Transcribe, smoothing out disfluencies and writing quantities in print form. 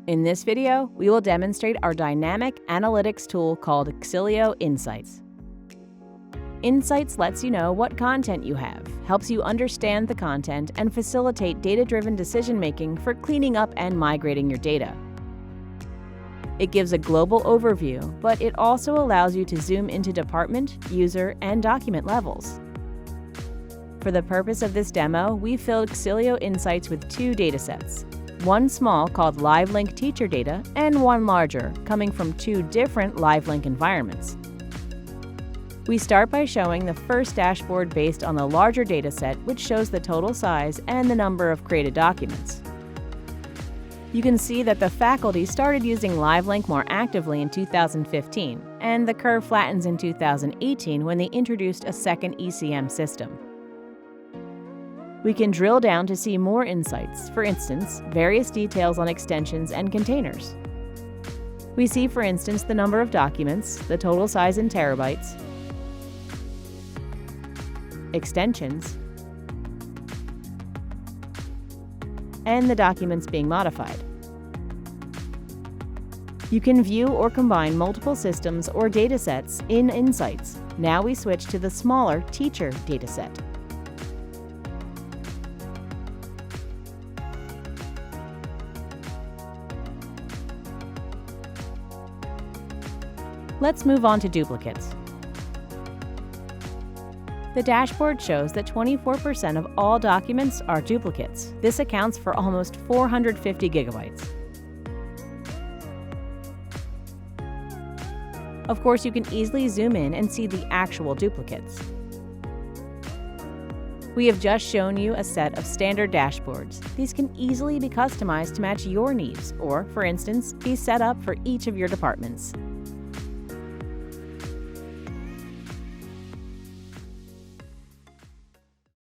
In this video, we will demonstrate our dynamic analytics tool called Xillio Insights. Insights lets you know what content you have, helps you understand the content, and facilitate data-driven decision-making for cleaning up and migrating your data. It gives a global overview, but it also allows you to zoom into department, user, and document levels. For the purpose of this demo, we filled Xillio Insights with two datasets. One small called LiveLink teacher data and one larger, coming from two different LiveLink environments. We start by showing the first dashboard based on the larger dataset, which shows the total size and the number of created documents. You can see that the faculty started using LiveLink more actively in 2015, and the curve flattens in 2018 when they introduced a second ECM system. We can drill down to see more insights, for instance, various details on extensions and containers. We see, for instance, the number of documents, the total size in terabytes, extensions, and the documents being modified. You can view or combine multiple systems or datasets in Insights. Now we switch to the smaller teacher dataset. Let's move on to duplicates. The dashboard shows that 24% of all documents are duplicates. This accounts for almost 450 gigabytes. Of course, you can easily zoom in and see the actual duplicates. We have just shown you a set of standard dashboards. These can easily be customized to match your needs or, for instance, be set up for each of your departments.